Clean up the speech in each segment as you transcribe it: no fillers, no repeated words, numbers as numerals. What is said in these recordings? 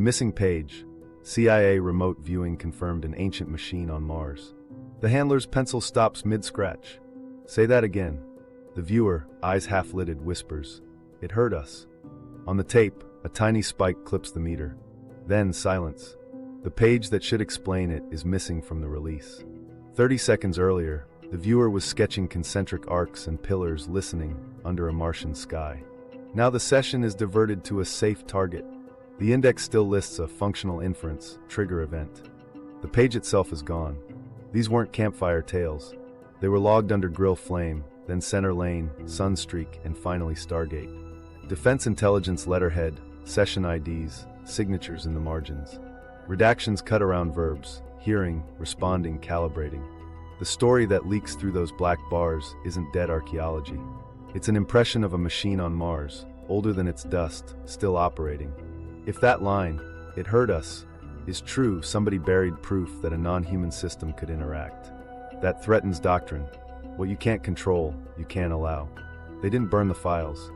missing page. CIA remote viewing confirmed an ancient machine on Mars. The handler's pencil stops mid-scratch. Say that again. The viewer, eyes half-lidded, whispers, "It heard us." On the tape, a tiny spike clips the meter. Then silence. The page that should explain it is missing from the release. 30 seconds earlier, the viewer was sketching concentric arcs and pillars listening under a Martian sky. Now the session is diverted to a safe target. The index still lists a functional inference, trigger event. The page itself is gone. These weren't campfire tales. They were logged under grill flame, then center lane, sunstreak, and finally Stargate. Defense intelligence letterhead, session IDs, signatures in the margins. Redactions cut around verbs, hearing, responding, calibrating. The story that leaks through those black bars isn't dead archaeology. It's an impression of a machine on Mars, older than its dust, still operating. If that line, "It heard us," is true, somebody buried proof that a non-human system could interact. That threatens doctrine. What you can't control, you can't allow. They didn't burn the files.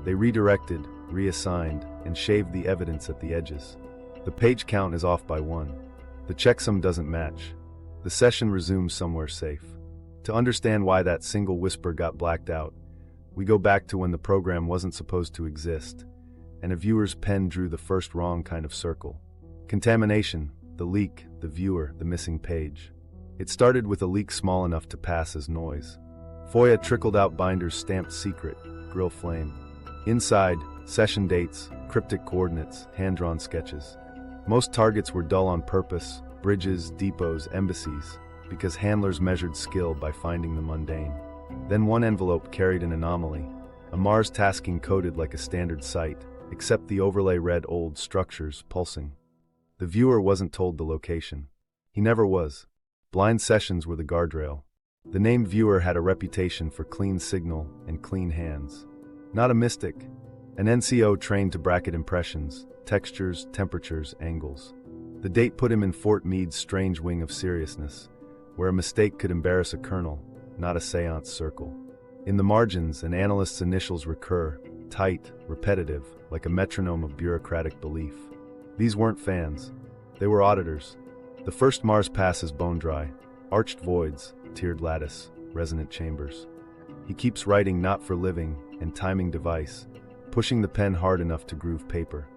They redirected, reassigned, and shaved the evidence at the edges. The page count is off by 1. The checksum doesn't match. The session resumes somewhere safe. To understand why that single whisper got blacked out, we go back to when the program wasn't supposed to exist, and a viewer's pen drew the first wrong kind of circle. Contamination, the leak, the viewer, the missing page. It started with a leak small enough to pass as noise. FOIA trickled out binders stamped secret, grill flame. Inside, session dates, cryptic coordinates, hand-drawn sketches. Most targets were dull on purpose, bridges, depots, embassies, because handlers measured skill by finding the mundane. Then one envelope carried an anomaly, a Mars tasking coded like a standard site, except the overlay read old structures pulsing. The viewer wasn't told the location. He never was. Blind sessions were the guardrail. The named viewer had a reputation for clean signal and clean hands. Not a mystic. An NCO trained to bracket impressions, textures, temperatures, angles. The date put him in Fort Meade's strange wing of seriousness, where a mistake could embarrass a colonel, not a seance circle. In the margins, an analyst's initials recur, tight, repetitive, like a metronome of bureaucratic belief. These weren't fans. They were auditors. The first Mars pass is bone dry, arched voids, tiered lattice, resonant chambers. He keeps writing not for living and timing device, pushing the pen hard enough to groove paper.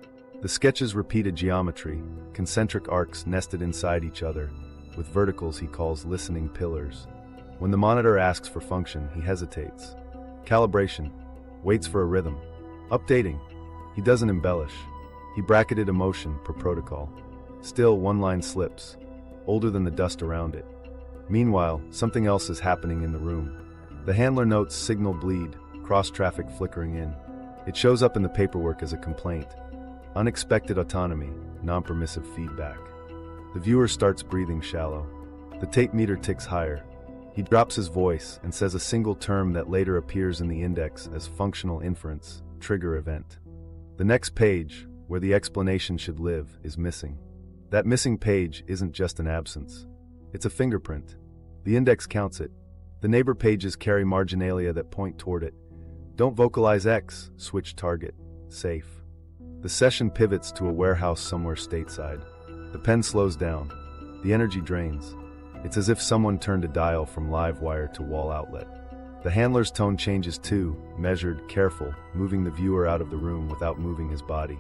The sketches repeated geometry, concentric arcs nested inside each other, with verticals he calls listening pillars. When the monitor asks for function, he hesitates. Calibration, waits for a rhythm. Updating, he doesn't embellish. He bracketed emotion per protocol. Still, one line slips, older than the dust around it. Meanwhile, something else is happening in the room. The handler notes signal bleed, cross-traffic flickering in. It shows up in the paperwork as a complaint. Unexpected autonomy, non-permissive feedback. The viewer starts breathing shallow. The tape meter ticks higher. He drops his voice and says a single term that later appears in the index as functional inference, trigger event. The next page, where the explanation should live, is missing. That missing page isn't just an absence. It's a fingerprint. The index counts it. The neighbor pages carry marginalia that point toward it. Don't vocalize X, switch target, safe. The session pivots to a warehouse somewhere stateside. The pen slows down. The energy drains. It's as if someone turned a dial from live wire to wall outlet. The handler's tone changes too, measured, careful, moving the viewer out of the room without moving his body.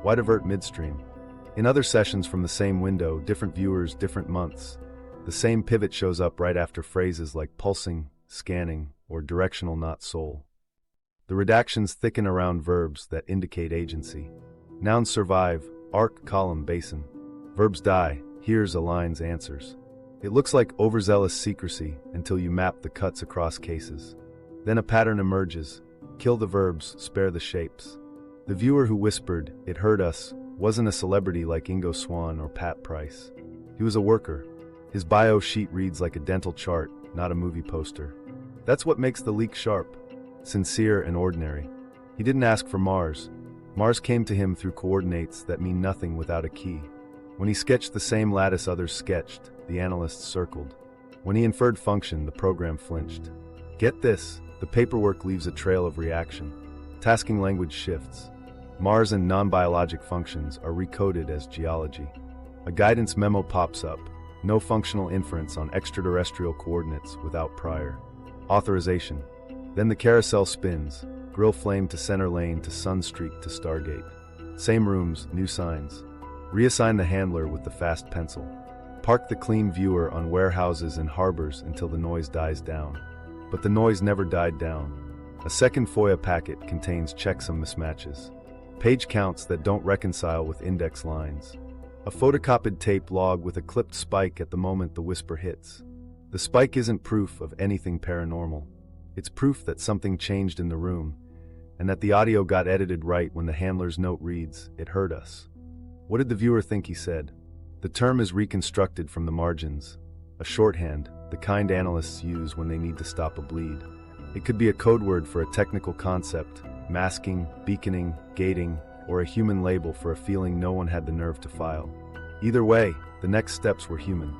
Why divert midstream? In other sessions from the same window, different viewers, different months, the same pivot shows up right after phrases like pulsing, scanning, or directional not soul. The redactions thicken around verbs that indicate agency. Nouns survive, arc, column, basin. Verbs die, here's, aligns, answers. It looks like overzealous secrecy until you map the cuts across cases. Then a pattern emerges. Kill the verbs, spare the shapes. The viewer who whispered, "It heard us," wasn't a celebrity like Ingo Swann or Pat Price. He was a worker. His bio sheet reads like a dental chart, not a movie poster. That's what makes the leak sharp, sincere and ordinary. He didn't ask for Mars. Mars came to him through coordinates that mean nothing without a key. When he sketched the same lattice others sketched, the analysts circled. When he inferred function, the program flinched. Get this, the paperwork leaves a trail of reaction. Tasking language shifts. Mars and non-biologic functions are recoded as geology. A guidance memo pops up. No functional inference on extraterrestrial coordinates without prior authorization. Then the carousel spins, grill flame to center lane to sunstreak to Stargate. Same rooms, new signs. Reassign the handler with the fast pencil. Park the clean viewer on warehouses and harbors until the noise dies down. But the noise never died down. A second FOIA packet contains checksum mismatches. Page counts that don't reconcile with index lines. A photocopied tape log with a clipped spike at the moment the whisper hits. The spike isn't proof of anything paranormal. It's proof that something changed in the room, and that the audio got edited right when the handler's note reads, "It hurt us." What did the viewer think he said? The term is reconstructed from the margins, a shorthand, the kind analysts use when they need to stop a bleed. It could be a code word for a technical concept, masking, beaconing, gating, or a human label for a feeling no one had the nerve to file. Either way, the next steps were human.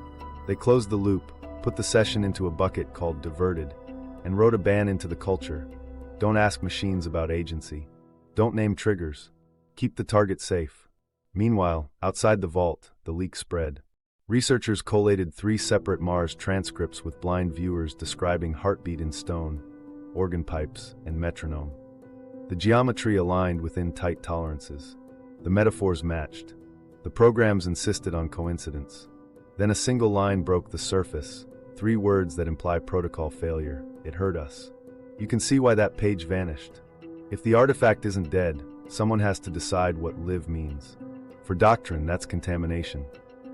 They closed the loop, put the session into a bucket called Diverted, and wrote a ban into the culture. Don't ask machines about agency. Don't name triggers. Keep the target safe. Meanwhile, outside the vault, the leak spread. Researchers collated 3 separate Mars transcripts with blind viewers describing heartbeat in stone, organ pipes, and metronome. The geometry aligned within tight tolerances. The metaphors matched. The programs insisted on coincidence. Then a single line broke the surface, 3 words that imply protocol failure. It hurt us. You can see why that page vanished. If the artifact isn't dead, someone has to decide what live means. For doctrine, that's contamination.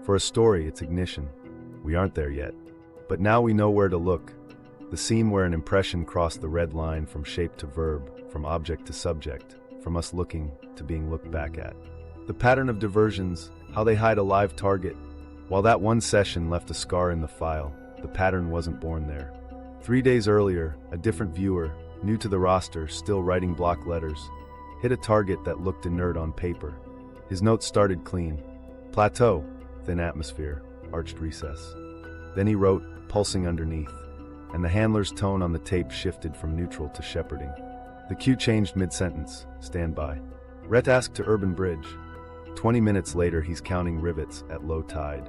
For a story, it's ignition. We aren't there yet. But now we know where to look. The seam where an impression crossed the red line from shape to verb, from object to subject, from us looking to being looked back at. The pattern of diversions, how they hide a live target. While that one session left a scar in the file, the pattern wasn't born there. 3 days earlier, a different viewer, new to the roster, still writing block letters, hit a target that looked inert on paper. His notes started clean. Plateau, thin atmosphere, arched recess. Then he wrote, pulsing underneath, and the handler's tone on the tape shifted from neutral to shepherding. The cue changed mid-sentence, stand by. Redacted to urban bridge. 20 minutes later, he's counting rivets at low tide.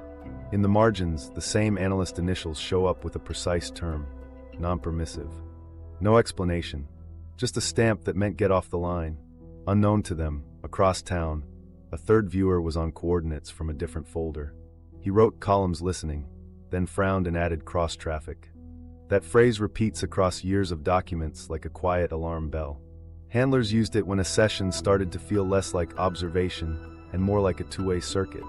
In the margins, the same analyst initials show up with a precise term, non-permissive. No explanation, just a stamp that meant get off the line. Unknown to them, across town, a third viewer was on coordinates from a different folder. He wrote columns listening, then frowned and added cross-traffic. That phrase repeats across years of documents like a quiet alarm bell. Handlers used it when a session started to feel less like observation and more like a two-way circuit.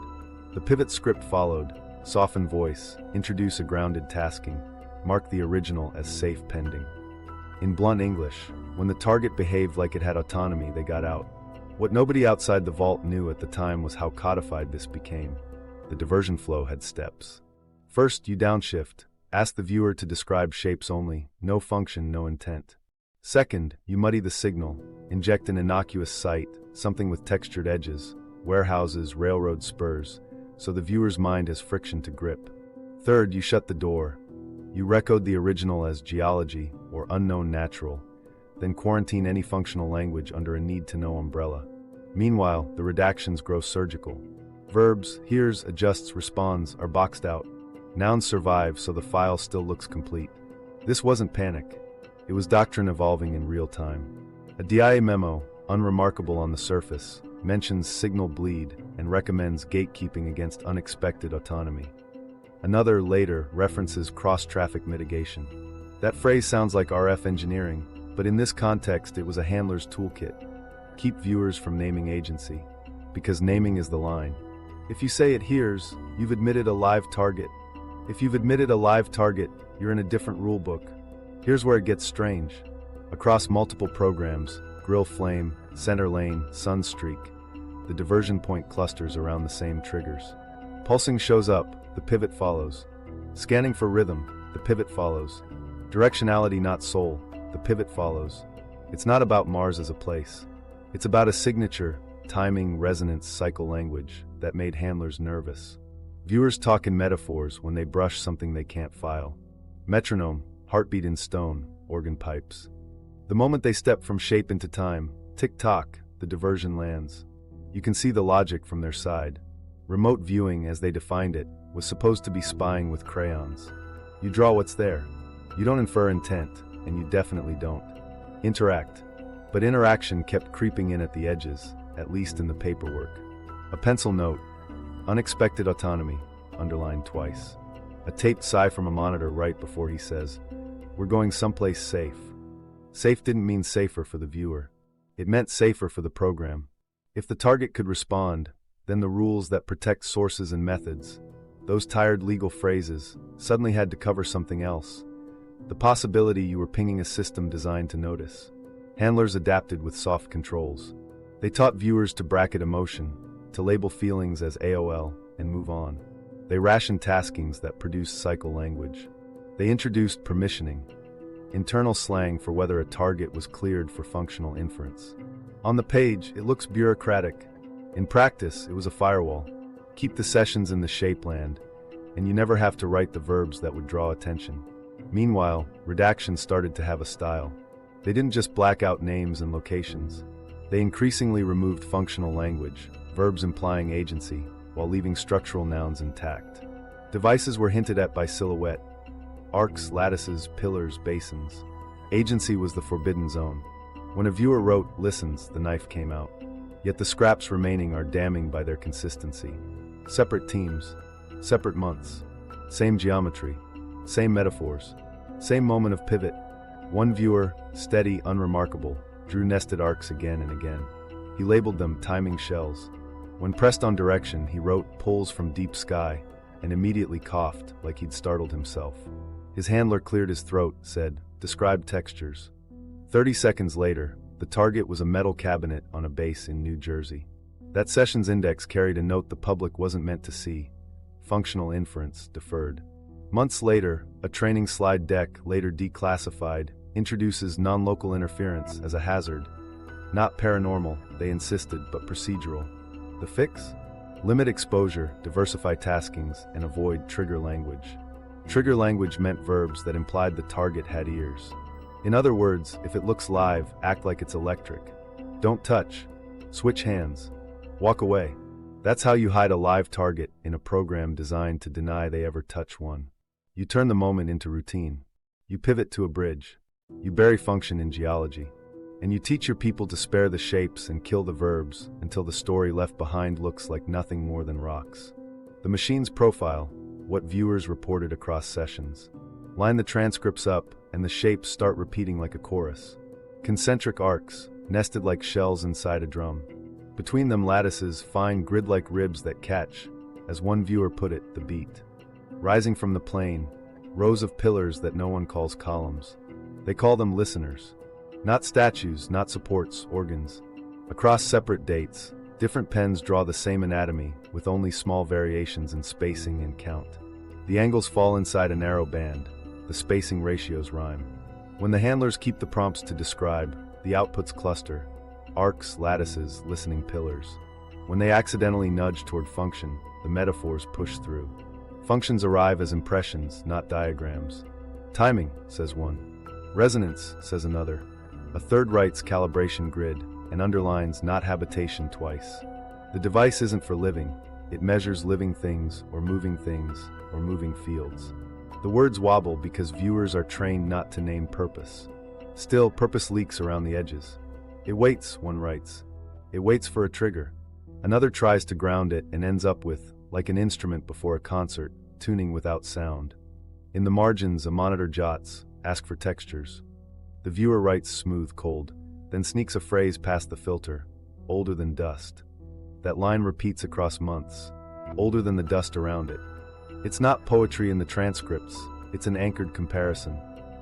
The pivot script followed, soften voice, introduce a grounded tasking, mark the original as safe pending. In blunt English, when the target behaved like it had autonomy, they got out. What nobody outside the vault knew at the time was how codified this became. The diversion flow had steps. First, you downshift. Ask the viewer to describe shapes only, no function, no intent. Second, you muddy the signal, inject an innocuous sight, something with textured edges, warehouses, railroad spurs, so the viewer's mind has friction to grip. Third, you shut the door. You recode the original as geology or unknown natural, then quarantine any functional language under a need-to-know umbrella. Meanwhile, the redactions grow surgical. Verbs, hears, adjusts, responds, are boxed out. Nouns survive, so the file still looks complete. This wasn't panic. It was doctrine evolving in real time. A DIA memo, unremarkable on the surface, mentions signal bleed and recommends gatekeeping against unexpected autonomy. Another, later, references cross-traffic mitigation. That phrase sounds like RF engineering, but in this context it was a handler's toolkit. Keep viewers from naming agency, because naming is the line. If you say it hears, you've admitted a live target. If you've admitted a live target, you're in a different rulebook. Here's where it gets strange. Across multiple programs, grill flame, center lane, sunstreak, the diversion point clusters around the same triggers. Pulsing shows up, the pivot follows. Scanning for rhythm, the pivot follows. Directionality, not soul, the pivot follows. It's not about Mars as a place. It's about a signature, timing, resonance, cycle language that made handlers nervous. Viewers talk in metaphors when they brush something they can't file. Metronome, heartbeat in stone, organ pipes. The moment they step from shape into time, tick-tock, the diversion lands. You can see the logic from their side. Remote viewing, as they defined it, was supposed to be spying with crayons. You draw what's there. You don't infer intent, and you definitely don't interact. But interaction kept creeping in at the edges, at least in the paperwork. A pencil note, unexpected autonomy, underlined twice. A taped sigh from a monitor right before he says, "We're going someplace safe." Safe didn't mean safer for the viewer. It meant safer for the program. If the target could respond, then the rules that protect sources and methods, those tired legal phrases, suddenly had to cover something else. The possibility you were pinging a system designed to notice. Handlers adapted with soft controls. They taught viewers to bracket emotion, to label feelings as AOL, and move on. They rationed taskings that produced cycle language. They introduced permissioning, internal slang for whether a target was cleared for functional inference. On the page, it looks bureaucratic. In practice, it was a firewall. Keep the sessions in the shapeland, and you never have to write the verbs that would draw attention. Meanwhile, redaction started to have a style. They didn't just black out names and locations. They increasingly removed functional language, verbs implying agency, while leaving structural nouns intact. Devices were hinted at by silhouette. Arcs, lattices, pillars, basins. Agency was the forbidden zone. When a viewer wrote "listens," the knife came out. Yet the scraps remaining are damning by their consistency. Separate teams, separate months, same geometry, same metaphors, same moment of pivot. One viewer, steady, unremarkable, drew nested arcs again and again. He labeled them timing shells. When pressed on direction, he wrote "pulls from deep sky," and immediately coughed like he'd startled himself. His handler cleared his throat, said, "Describe textures." 30 seconds later, the target was a metal cabinet on a base in New Jersey. That session's index carried a note the public wasn't meant to see. Functional inference deferred. Months later, a training slide deck, later declassified, introduces non-local interference as a hazard. Not paranormal, they insisted, but procedural. The fix? Limit exposure, diversify taskings, and avoid trigger language. Trigger language meant verbs that implied the target had ears. In other words, if it looks live, act like it's electric. Don't touch. Switch hands. Walk away. That's how you hide a live target in a program designed to deny they ever touch one. You turn the moment into routine. You pivot to a bridge. You bury function in geology. And you teach your people to spare the shapes and kill the verbs until the story left behind looks like nothing more than rocks. The machine's profile, what viewers reported across sessions. Line the transcripts up, and the shapes start repeating like a chorus. Concentric arcs, nested like shells inside a drum. Between them lattices, fine grid-like ribs that catch, as one viewer put it, the beat. Rising from the plain, rows of pillars that no one calls columns. They call them listeners. Not statues, not supports, organs. Across separate dates, different pens draw the same anatomy, with only small variations in spacing and count. The angles fall inside a narrow band. The spacing ratios rhyme. When the handlers keep the prompts to describe, the outputs cluster. Arcs, lattices, listening pillars. When they accidentally nudge toward function, the metaphors push through. Functions arrive as impressions, not diagrams. Timing, says one. Resonance, says another. A third writes calibration grid and underlines not habitation twice. The device isn't for living. It measures living things or moving fields. The words wobble because viewers are trained not to name purpose. Still, purpose leaks around the edges. It waits, one writes. It waits for a trigger. Another tries to ground it and ends up with, like an instrument before a concert, tuning without sound. In the margins, a monitor jots, ask for textures. The viewer writes smooth, cold, then sneaks a phrase past the filter, older than dust. That line repeats across months, older than the dust around it. It's not poetry in the transcripts, it's an anchored comparison.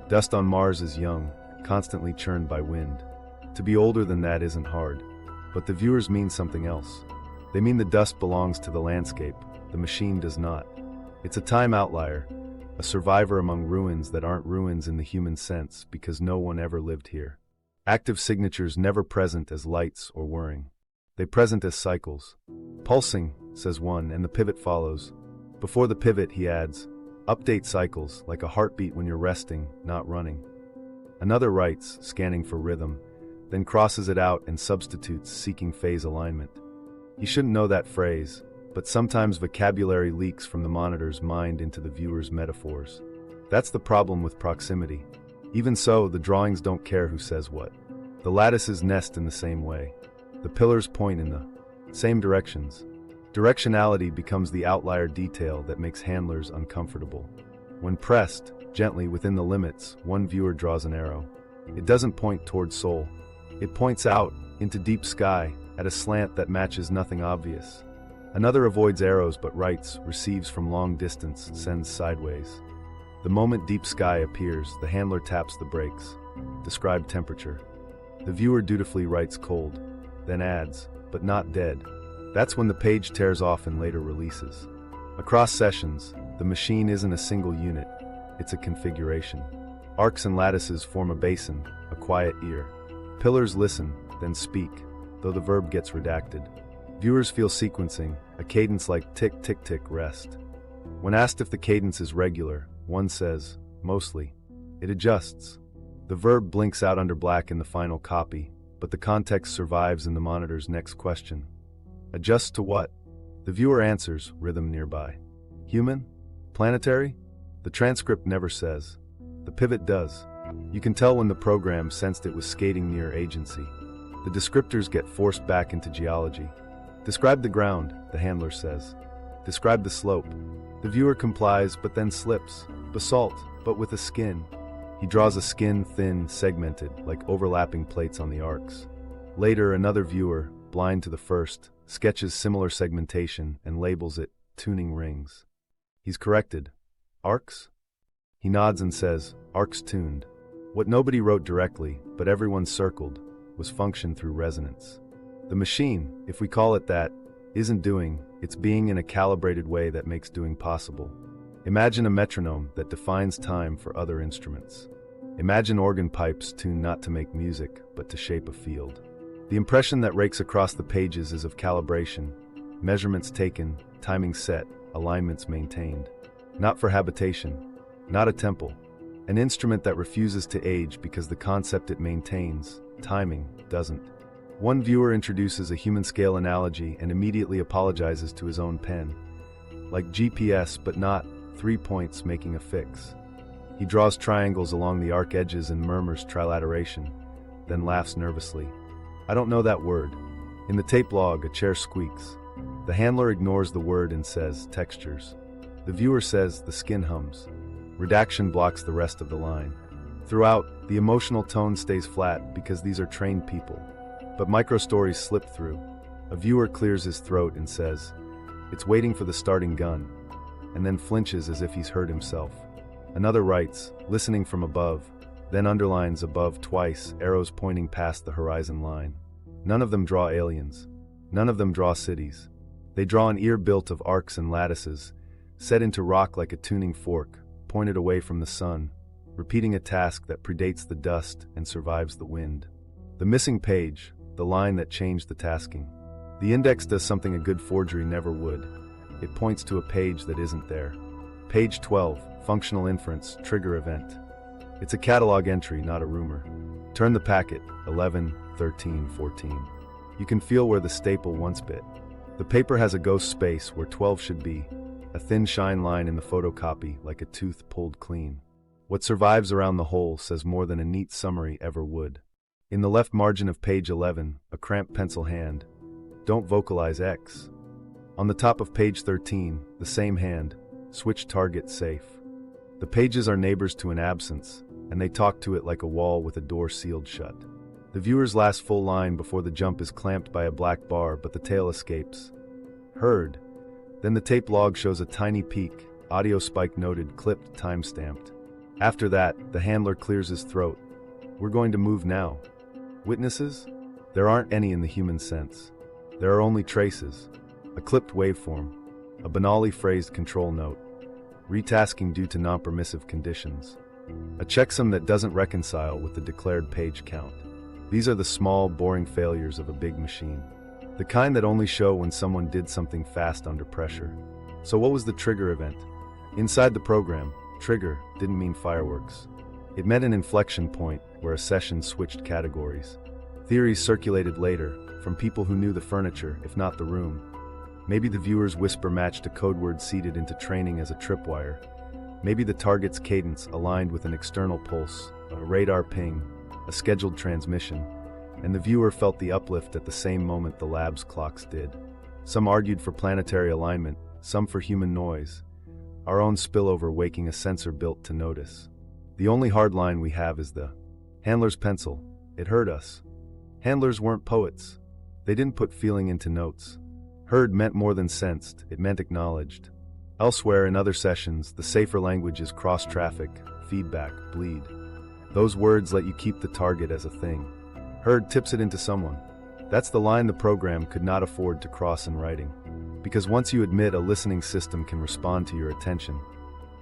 Dust on Mars is young, constantly churned by wind. To be older than that isn't hard, but the viewers mean something else. They mean the dust belongs to the landscape, the machine does not. It's a time outlier, a survivor among ruins that aren't ruins in the human sense because no one ever lived here. Active signatures never present as lights or whirring. They present as cycles. Pulsing, says one, and the pivot follows. Before the pivot, he adds, update cycles, like a heartbeat when you're resting, not running. Another writes, scanning for rhythm, then crosses it out and substitutes seeking phase alignment. He shouldn't know that phrase, but sometimes vocabulary leaks from the monitor's mind into the viewer's metaphors. That's the problem with proximity. Even so, the drawings don't care who says what. The lattices nest in the same way. The pillars point in the same directions. Directionality becomes the outlier detail that makes handlers uncomfortable. When pressed, gently within the limits, one viewer draws an arrow. It doesn't point toward Sol. It points out, into deep sky, at a slant that matches nothing obvious. Another avoids arrows but writes, receives from long distance, sends sideways. The moment deep sky appears, the handler taps the brakes. Describe temperature. The viewer dutifully writes cold, then adds, but not dead. That's when the page tears off and later releases. Across sessions, the machine isn't a single unit, it's a configuration. Arcs and lattices form a basin, a quiet ear. Pillars listen, then speak, though the verb gets redacted. Viewers feel sequencing, a cadence like tick tick tick rest. When asked if the cadence is regular, one says, mostly. It adjusts. The verb blinks out under black in the final copy, but the context survives in the monitor's next question. Adjusts to what? The viewer answers, rhythm nearby. Human? Planetary? The transcript never says. The pivot does. You can tell when the program sensed it was skating near agency. The descriptors get forced back into geology. Describe the ground, the handler says. Describe the slope. The viewer complies but then slips. Basalt, but with a skin. He draws a skin thin, segmented, like overlapping plates on the arcs. Later, another viewer, blind to the first, sketches similar segmentation and labels it tuning rings. He's corrected. Arcs? He nods and says, arcs tuned. What nobody wrote directly, but everyone circled, was function through resonance. The machine, if we call it that, isn't doing, it's being in a calibrated way that makes doing possible. Imagine a metronome that defines time for other instruments. Imagine organ pipes tuned not to make music, but to shape a field. The impression that rakes across the pages is of calibration, measurements taken, timing set, alignments maintained. Not for habitation, not a temple. An instrument that refuses to age because the concept it maintains, timing, doesn't. One viewer introduces a human-scale analogy and immediately apologizes to his own pen. Like GPS, but not 3 points making a fix. He draws triangles along the arc edges and murmurs trilateration, then laughs nervously. I don't know that word. In the tape log, a chair squeaks. The handler ignores the word and says, textures. The viewer says, the skin hums. Redaction blocks the rest of the line. Throughout, the emotional tone stays flat because these are trained people. But micro-stories slip through. A viewer clears his throat and says, it's waiting for the starting gun, and then flinches as if he's heard himself. Another writes, listening from above, then underlines above twice, arrows pointing past the horizon line. None of them draw aliens. None of them draw cities. They draw an ear built of arcs and lattices, set into rock like a tuning fork, pointed away from the sun, repeating a task that predates the dust and survives the wind. The missing page, the line that changed the tasking. The index does something a good forgery never would. It points to a page that isn't there. Page 12, functional inference, trigger event. It's a catalog entry, not a rumor. Turn the packet, 11, 13, 14. You can feel where the staple once bit. The paper has a ghost space where 12 should be, a thin shine line in the photocopy like a tooth pulled clean. What survives around the hole says more than a neat summary ever would. In the left margin of page 11, a cramped pencil hand. Don't vocalize X. On the top of page 13, the same hand. Switch target safe. The pages are neighbors to an absence, and they talk to it like a wall with a door sealed shut. The viewer's last full line before the jump is clamped by a black bar, but the tail escapes. Heard. Then the tape log shows a tiny peak, audio spike noted, clipped, time-stamped. After that, the handler clears his throat. We're going to move now. Witnesses? There aren't any in the human sense. There are only traces. A clipped waveform. A banally phrased control note. Retasking due to non-permissive conditions. A checksum that doesn't reconcile with the declared page count. These are the small, boring failures of a big machine. The kind that only show when someone did something fast under pressure. So what was the trigger event? Inside the program, trigger didn't mean fireworks. It meant an inflection point where a session switched categories. Theories circulated later, from people who knew the furniture, if not the room. Maybe the viewer's whisper matched a code word seeded into training as a tripwire. Maybe the target's cadence aligned with an external pulse, a radar ping, a scheduled transmission, and the viewer felt the uplift at the same moment the lab's clocks did. Some argued for planetary alignment, some for human noise, our own spillover waking a sensor built to notice. The only hard line we have is the handler's pencil. It hurt us. Handlers weren't poets. They didn't put feeling into notes. Heard meant more than sensed, it meant acknowledged. Elsewhere in other sessions, the safer language is cross-traffic, feedback, bleed. Those words let you keep the target as a thing. Heard tips it into someone. That's the line the program could not afford to cross in writing. Because once you admit a listening system can respond to your attention,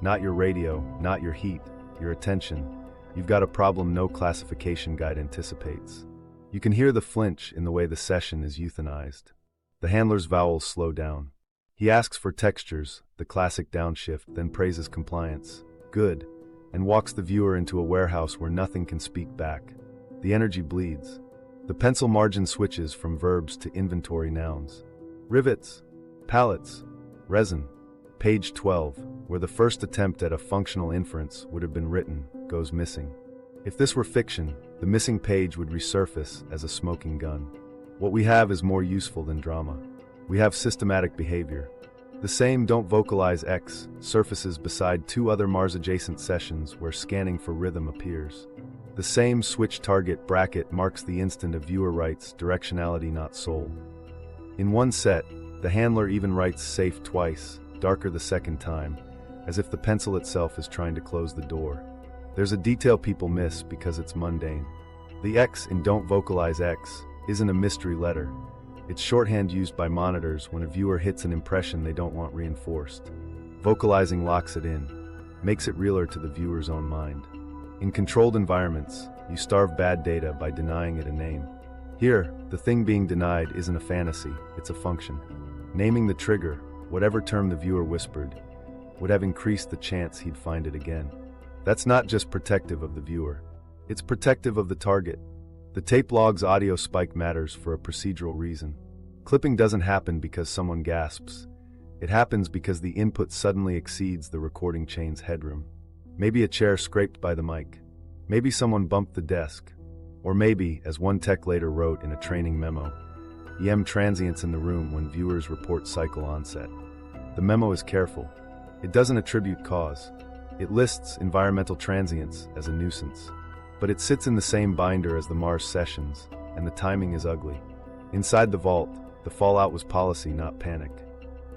not your radio, not your heat, your attention, you've got a problem no classification guide anticipates. You can hear the flinch in the way the session is euthanized. The handler's vowels slow down. He asks for textures, the classic downshift, then praises compliance. Good. And walks the viewer into a warehouse where nothing can speak back. The energy bleeds. The pencil margin switches from verbs to inventory nouns. Rivets, pallets, resin. Page 12, where the first attempt at a functional inference would have been written, goes missing. If this were fiction, the missing page would resurface as a smoking gun. What we have is more useful than drama. We have systematic behavior. The same "don't vocalize X" surfaces beside two other Mars-adjacent sessions where scanning for rhythm appears. The same switch target bracket marks the instant a viewer writes directionality not soul. In one set, the handler even writes safe twice, darker the second time, as if the pencil itself is trying to close the door. There's a detail people miss because it's mundane. The X in "don't vocalize X" isn't a mystery letter. It's shorthand used by monitors when a viewer hits an impression they don't want reinforced. Vocalizing locks it in, makes it realer to the viewer's own mind. In controlled environments, you starve bad data by denying it a name. Here, the thing being denied isn't a fantasy, it's a function. Naming the trigger, whatever term the viewer whispered, would have increased the chance he'd find it again. That's not just protective of the viewer. It's protective of the target. The tape log's audio spike matters for a procedural reason. Clipping doesn't happen because someone gasps. It happens because the input suddenly exceeds the recording chain's headroom. Maybe a chair scraped by the mic. Maybe someone bumped the desk. Or maybe, as one tech later wrote in a training memo, EM transients in the room when viewers report cycle onset. The memo is careful. It doesn't attribute cause. It lists environmental transients as a nuisance. But it sits in the same binder as the Mars sessions, and the timing is ugly. Inside the vault, the fallout was policy, not panic.